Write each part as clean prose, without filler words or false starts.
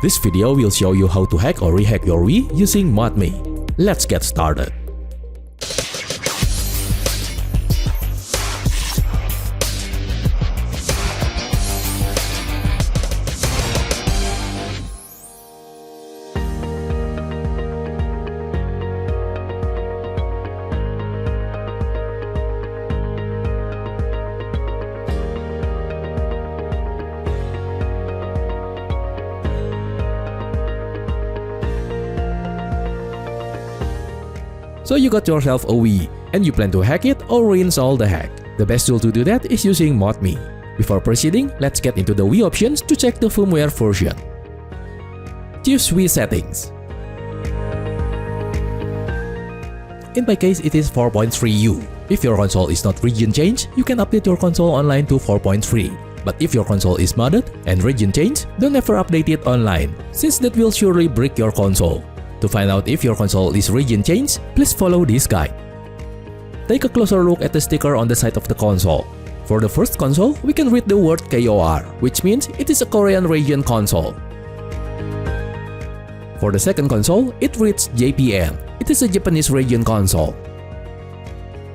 This video will show you how to hack or rehack your Wii using Modmii. Let's get started. So you got yourself a Wii, and you plan to hack it or reinstall the hack. The best tool to do that is using Modmii. Before proceeding, let's get into the Wii options to check the firmware version. Choose Wii settings. In my case, it is 4.3U. If your console is not region changed, you can update your console online to 4.3. But if your console is modded and region changed, don't ever update it online, since that will surely break your console. To find out if your console is region changed, please follow this guide. Take a closer look at the sticker on the side of the console. For the first console, we can read the word KOR, which means it is a Korean region console. For the second console, it reads JPN. It is a Japanese region console.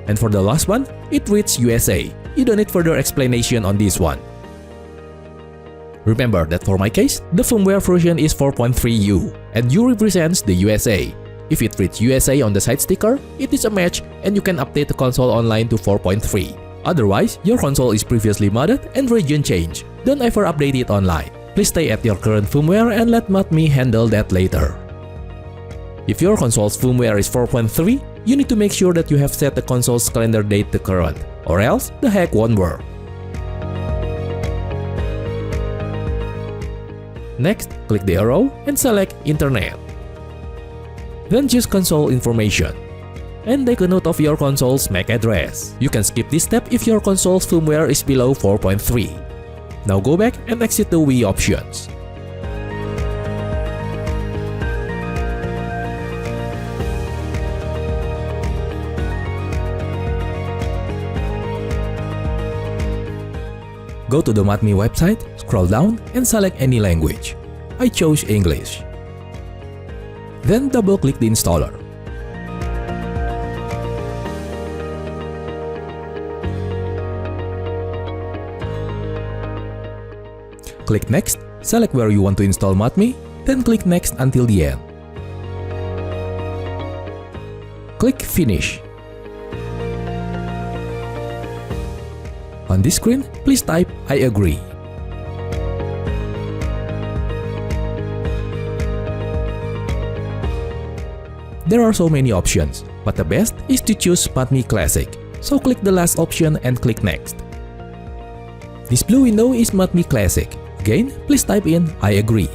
And for the last one, it reads USA. You don't need further explanation on this one. Remember that for my case, the firmware version is 4.3U, and U represents the USA. If it reads USA on the side sticker, it is a match and you can update the console online to 4.3. Otherwise, your console is previously modded and region changed. Don't ever update it online. Please stay at your current firmware and let Modmii handle that later. If your console's firmware is 4.3, you need to make sure that you have set the console's calendar date to current, or else the hack won't work. Next, click the arrow and select Internet. Then choose Console Information. And take a note of your console's MAC address. You can skip this step if your console's firmware is below 4.3. Now go back and exit the Wii options. Go to the Modmii website, scroll down, and select any language. I chose English. Then double-click the installer. Click Next, select where you want to install Modmii, then click Next until the end. Click Finish. On this screen, please type I agree. There are so many options, but the best is to choose Modmii Classic. So click the last option and click Next. This blue window is Modmii Classic. Again, please type in I agree.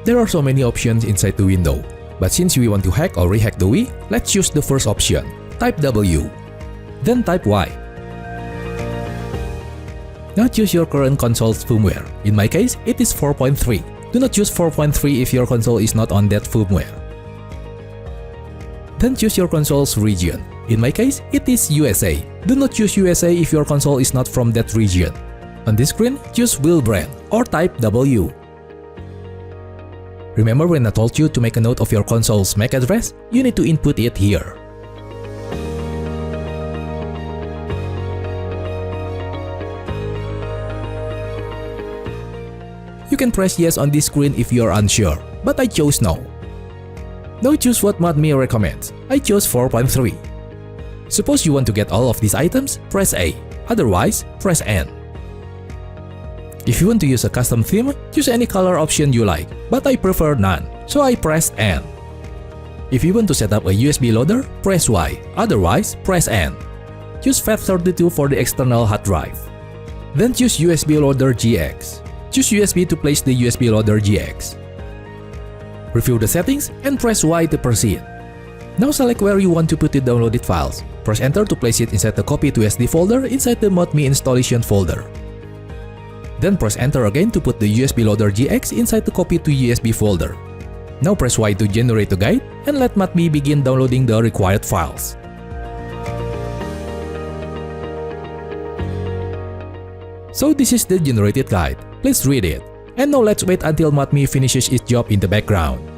There are so many options inside the window. But since we want to hack or rehack the Wii, let's choose the first option. Type W. Then type Y. Now choose your current console's firmware. In my case, it is 4.3. Do not choose 4.3 if your console is not on that firmware. Then choose your console's region. In my case, it is USA. Do not choose USA if your console is not from that region. On this screen, choose Will Brand or type W. Remember when I told you to make a note of your console's MAC address? You need to input it here. You can press yes on this screen if you are unsure, but I chose no. Now choose what Modmii recommends. I chose 4.3. Suppose you want to get all of these items, press A. Otherwise, press N. If you want to use a custom theme, choose any color option you like, but I prefer none, so I pressed N. If you want to set up a USB loader, press Y, otherwise press N. Choose FAT32 for the external hard drive. Then choose USB loader GX. Choose USB to place the USB loader GX. Review the settings and press Y to proceed. Now select where you want to put the downloaded files. Press Enter to place it inside the copy to SD folder inside the Modmii installation folder. Then press Enter again to put the USB loader GX inside the copy to USB folder. Now press Y to generate a guide and let Modmii begin downloading the required files. So this is the generated guide. Please read it. And now let's wait until Modmii finishes its job in the background.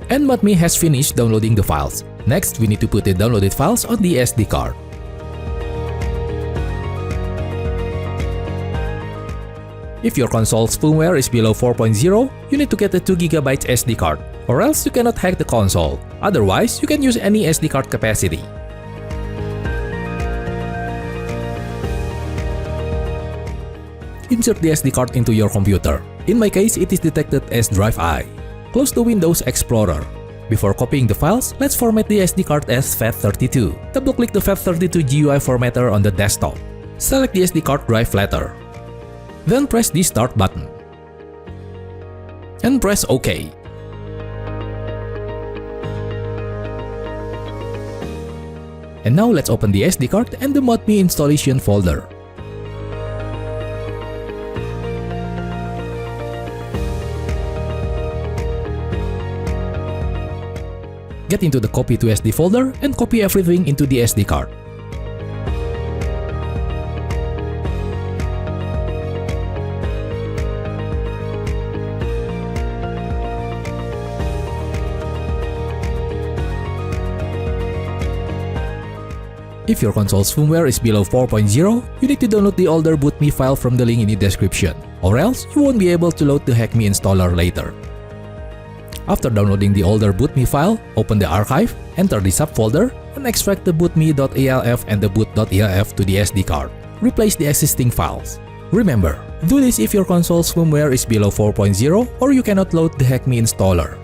And Modmii has finished downloading the files. Next, we need to put the downloaded files on the SD card. If your console's firmware is below 4.0, you need to get a 2GB SD card, or else you cannot hack the console. Otherwise, you can use any SD card capacity. Insert the SD card into your computer. In my case, it is detected as Drive I. Close the Windows Explorer. Before copying the files, let's format the SD card as FAT32. Double-click the FAT32 GUI formatter on the desktop. Select the SD card drive letter. Then press the Start button. And press OK. And now let's open the SD card and the Modmii installation folder. Get into the Copy to SD folder and copy everything into the SD card. If your console's firmware is below 4.0, you need to download the older Modmii file from the link in the description, or else you won't be able to load the HackMii installer later. After downloading the older Modmii file, open the archive, enter the subfolder, and extract the modmii.elf and the boot.elf to the SD card. Replace the existing files. Remember, do this if your console's firmware is below 4.0 or you cannot load the HackMii installer.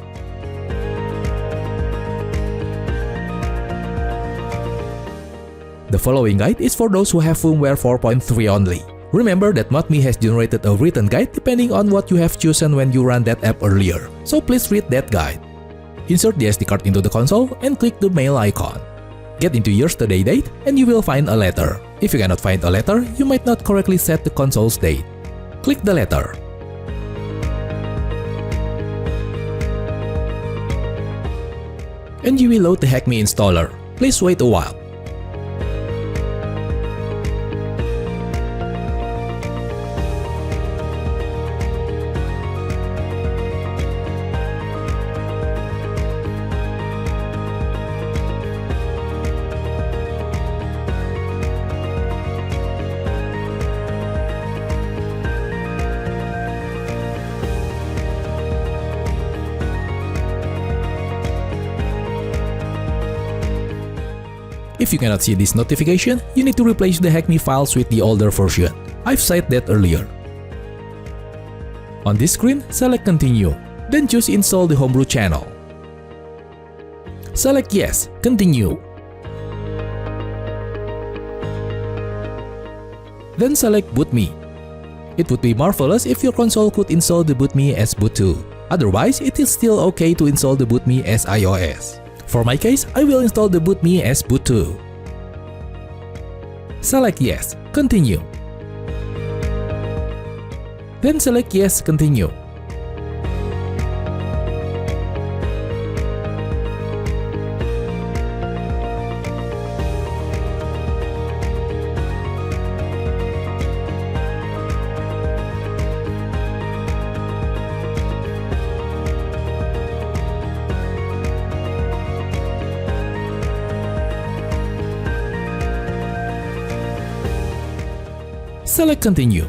The following guide is for those who have firmware 4.3 only. Remember that Modmii has generated a written guide depending on what you have chosen when you ran that app earlier, so please read that guide. Insert the SD card into the console and click the mail icon. Get into yesterday date and you will find a letter. If you cannot find a letter, you might not correctly set the console's date. Click the letter. And you will load the HackMii installer. Please wait a while. If you cannot see this notification, you need to replace the HackMii files with the older version. I've said that earlier. On this screen, select Continue, then choose Install the Homebrew channel. Select Yes, Continue. Then select Modmii. It would be marvelous if your console could install the Modmii as boot too. Otherwise, it is still okay to install the Modmii as iOS. For my case, I will install the Modmii as boot too. Select Yes, Continue. Then select Yes, Continue. Select Continue.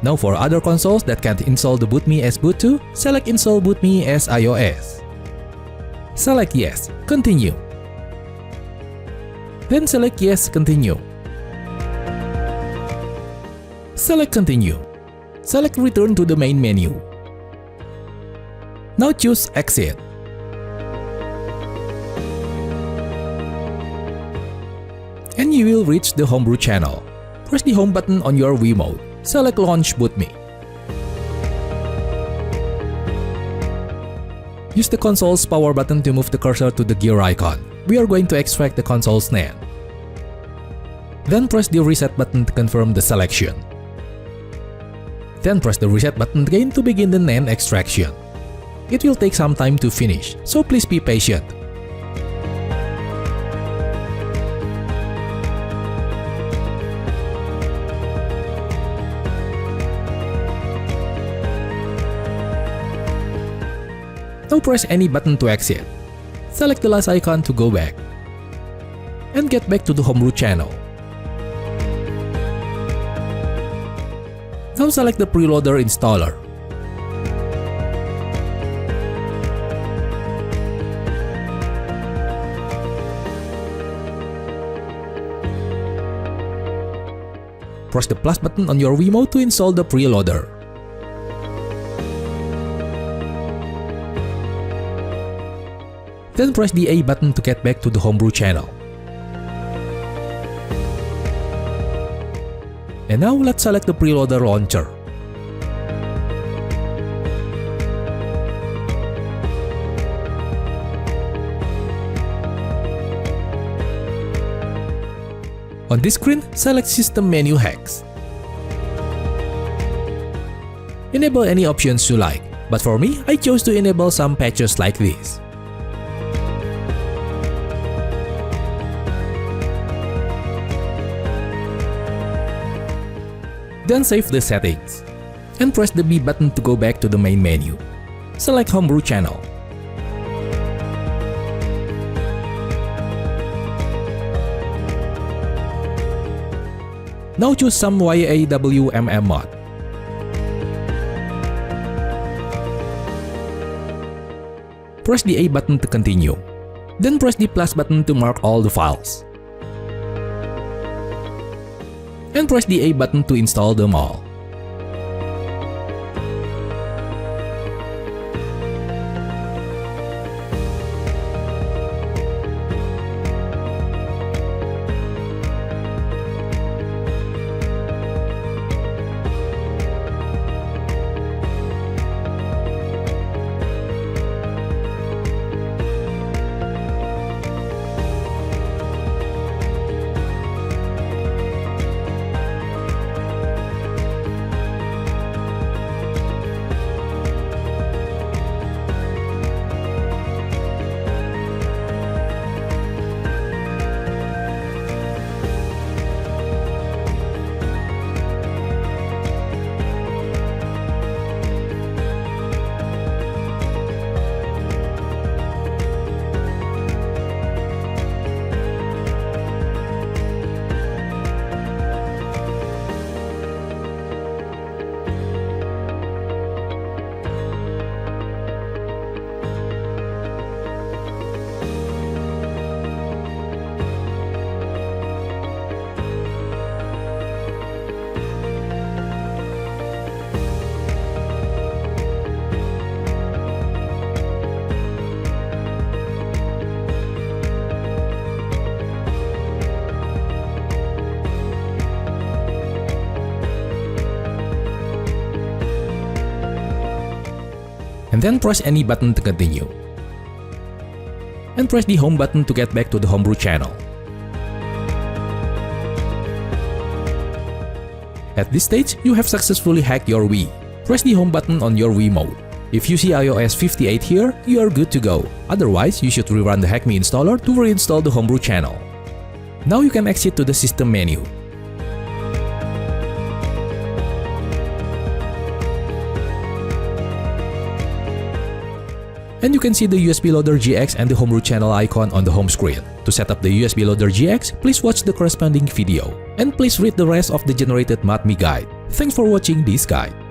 Now for other consoles that can't install the Modmii as boot to, select Install Modmii as iOS. Select Yes, Continue. Then select Yes, Continue. Select Continue. Select Return to the main menu. Now choose Exit. And you will reach the Homebrew channel. Press the Home button on your Wiimote. Select Launch Modmii. Use the console's power button to move the cursor to the gear icon. We are going to extract the console's NAND. Then press the Reset button to confirm the selection. Then press the Reset button again to begin the NAND extraction. It will take some time to finish, so please be patient. Now press any button to exit. Select the last icon to go back. And get back to the Homebrew channel. Now select the preloader installer. Press the plus button on your Wiimote to install the preloader. Then press the A button to get back to the Homebrew channel. And now let's select the preloader launcher. On this screen, select System Menu Hacks. Enable any options you like, but for me, I chose to enable some patches like this. Then save the settings, and press the B button to go back to the main menu. Select Homebrew channel. Now choose some YAWMM mod. Press the A button to continue. Then press the plus button to mark all the files. And press the A button to install them all. And then press any button to continue. And press the Home button to get back to the Homebrew channel. At this stage, you have successfully hacked your Wii. Press the home button on your Wii mode. If you see iOS 58 here, you are good to go. Otherwise, you should rerun the HackMii installer to reinstall the homebrew channel. Now you can exit to the system menu. And you can see the USB Loader GX and the homebrew channel icon on the home screen. To set up the USB Loader GX, please watch the corresponding video. And please read the rest of the generated Modmii guide. Thanks for watching this guide.